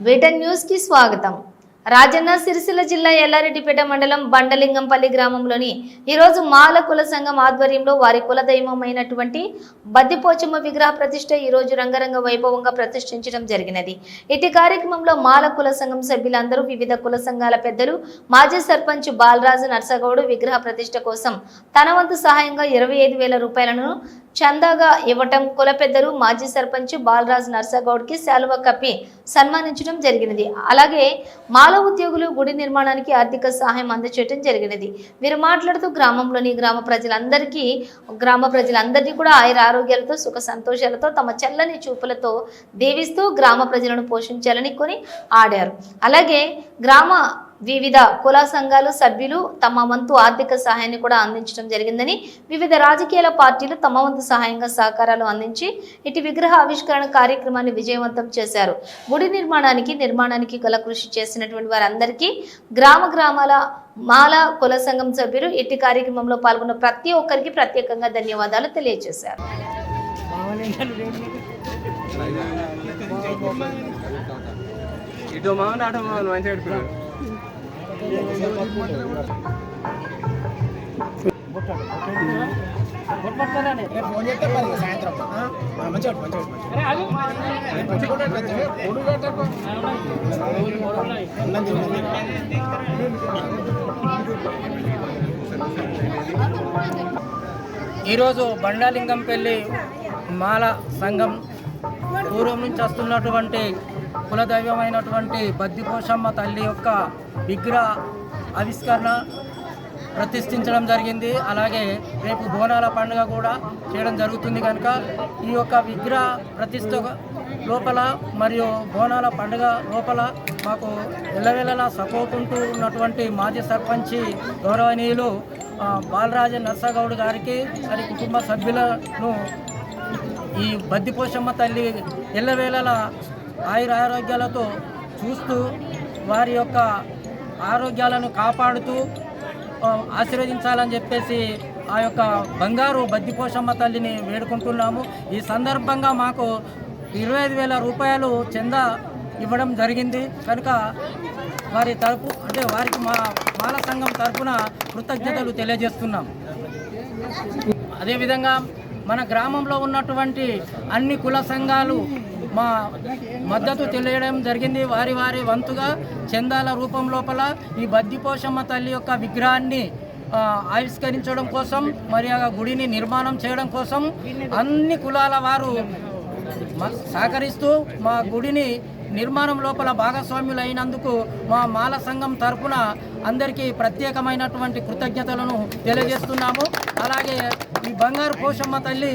వేటన్ news కి స్వాగతం. రాజన్న సిరిసిల్ల జిల్లా ఎల్లారెడ్డిపేట మండలం బండలింగంపల్లి గ్రామంలోని ఈరోజు మాల కుల సంఘం ఆధ్వర్యంలో వారి కులదైవమైనటువంటి బద్దిపోచమ్మ విగ్రహ ప్రతిష్ఠ ఈరోజు రంగరంగ వైభవంగా ప్రతిష్ఠించడం జరిగినది. ఇటు కార్యక్రమంలో మాల కుల సంఘం సభ్యులందరూ, వివిధ కుల సంఘాల పెద్దలు, మాజీ సర్పంచ్ బాలరాజు నర్సగౌడ్ విగ్రహ ప్రతిష్ఠ కోసం తన వంతు సహాయంగా 25,000 రూపాయలను చందాగా ఇవ్వటం, కుల పెద్దలు మాజీ సర్పంచ్ బాలరాజు నర్సగౌడ్ కి శాలువ కప్పి సన్మానించడం జరిగినది. అలాగే మాల ఉద్యోగులు గుడి నిర్మాణానికి ఆర్థిక సహాయం అందచేయడం జరిగినది. వీరు మాట్లాడుతూ గ్రామంలోని గ్రామ ప్రజలందరినీ కూడా ఆయుర ఆరోగ్యాలతో, సుఖ సంతోషాలతో, తమ చల్లని చూపులతో దీవిస్తూ గ్రామ ప్రజలను పోషించాలని కొని ఆడారు. అలాగే గ్రామ వివిధ కుల సంఘాలు సభ్యులు తమ వంతు ఆర్థిక సహాయాన్ని కూడా అందించడం జరిగిందని, వివిధ రాజకీయాల పార్టీలు తమ వంతు సహాయంగా సహకారాలు అందించి ఇటు విగ్రహ ఆవిష్కరణ కార్యక్రమాన్ని విజయవంతం చేశారు. గుడి నిర్మాణానికి గల కృషి చేసినటువంటి వారందరికీ గ్రామాల మాల కుల సంఘం సభ్యులు ఇటు కార్యక్రమంలో పాల్గొన్న ప్రతి ఒక్కరికి ప్రత్యేకంగా ధన్యవాదాలు తెలియజేశారు. ఈరోజు బండాలింగంపల్లి మాల సంఘం పూర్వం నుంచి వస్తున్నటువంటి కులదైవమైనటువంటి బద్దిపోషమ్మ తల్లి యొక్క విగ్రహ ఆవిష్కరణ ప్రతిష్ఠించడం జరిగింది. అలాగే రేపు బోనాల పండుగ కూడా చేయడం జరుగుతుంది కనుక ఈ యొక్క విగ్రహ ప్రతిష్ఠ లోపల మరియు బోనాల పండుగ లోపల మాకు ఎల్లవేళలా సపోర్ట్ ఉంటూ ఉన్నటువంటి మాజీ సర్పంచి గౌరవనీయులు బాలరాజు నర్సగౌడ్ గారికి, వారి కుటుంబ సభ్యులను ఈ బద్దిపోషమ్మ తల్లి ఎల్లవేళలా ఆయుర ఆరోగ్యాలతో చూస్తూ వారి యొక్క ఆరోగ్యాలను కాపాడుతూ ఆశీర్వదించాలని చెప్పేసి ఆ యొక్క బంగారు బద్దిపోషమ్మ తల్లిని వేడుకుంటున్నాము. ఈ సందర్భంగా మాకు 25,000 రూపాయలు చందా ఇవ్వడం జరిగింది కనుక వారి తరపు వారికి మా మాల సంఘం తరపున కృతజ్ఞతలు తెలియజేస్తున్నాం. అదేవిధంగా మన గ్రామంలో ఉన్నటువంటి అన్ని కుల సంఘాలు మా మద్దతు తెలియడం జరిగింది. వారి వంతుగా చందాల రూపం లోపల ఈ బద్దిపోషమ్మ తల్లి యొక్క విగ్రహాన్ని ఆవిష్కరించడం కోసం, మరి ఆ గుడిని నిర్మాణం చేయడం కోసం అన్ని కులాల వారు సహకరిస్తూ మా గుడిని నిర్మాణం లోపల భాగస్వాములు అయినందుకు మా మాల సంఘం తరపున అందరికీ ప్రత్యేకమైనటువంటి కృతజ్ఞతలను తెలియజేస్తున్నాము. అలాగే ఈ బంగారు పోషమ్మ తల్లి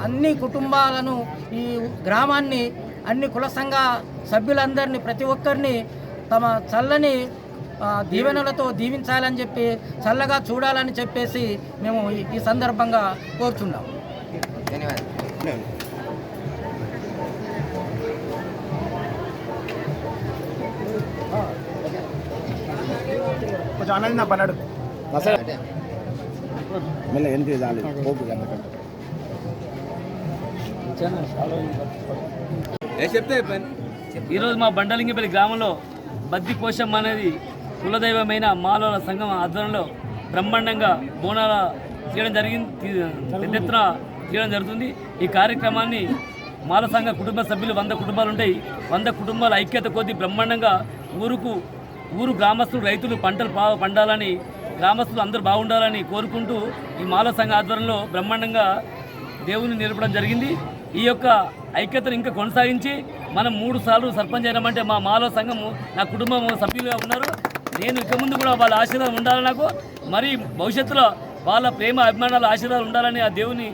అన్ని కుటుంబాలను, ఈ గ్రామాన్ని, అన్ని కుల సంఘ సభ్యులందరినీ, ప్రతి ఒక్కరిని తమ చల్లని దీవెనలతో దీవించాలని చెప్పి, చల్లగా చూడాలని చెప్పేసి మేము ఈ సందర్భంగా కోరుచున్నాం. ధన్యవాదాలు. ఈరోజు మా బండలింగపల్లి గ్రామంలో బద్దిపోషమ్మ అనేది కులదైవమైన మాలల సంఘం ఆధ్వర్యంలో బ్రహ్మాండంగా బోనాల చేయడం జరిగింది, పెద్ద ఎత్తున చేయడం జరుగుతుంది. ఈ కార్యక్రమాన్ని మాల సంఘ కుటుంబ సభ్యులు 100 కుటుంబాలు ఉంటాయి. 100 కుటుంబాల ఐక్యత కొద్దీ బ్రహ్మాండంగా ఊరు గ్రామస్తులు, రైతులు పంటలు పండాలని, గ్రామస్తులు అందరూ బాగుండాలని కోరుకుంటూ ఈ మాల సంఘ ఆధ్వర్యంలో బ్రహ్మాండంగా దేవుని నిలపడం జరిగింది. ఈ యొక్క ఐక్యతను ఇంకా కొనసాగించి మనం 3 సార్లు సర్పంచ్ అయినామంటే మా మాల సంఘము నా కుటుంబం సభ్యులుగా ఉన్నారు. నేను ఇక ముందు కూడా వాళ్ళ ఆశీర్వాదం ఉండాలని, నాకు మరి భవిష్యత్తులో వాళ్ళ ప్రేమ అభిమానాల ఆశీర్వాదాలు ఉండాలని ఆ దేవుని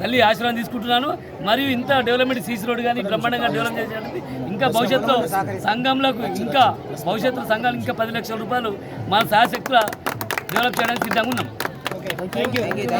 తల్లి ఆశీర్వాదం తీసుకుంటున్నాను. మరియు ఇంత డెవలప్మెంట్ సీసీ రోడ్ కానీ బ్రహ్మాండంగా డెవలప్ చేసేది, ఇంకా భవిష్యత్తులో సంఘంలోకి సంఘాలు ఇంకా 10 లక్షల రూపాయలు మన సహాయశక్తుల డెవలప్ చేయడానికి సిద్ధంగా ఉన్నాం.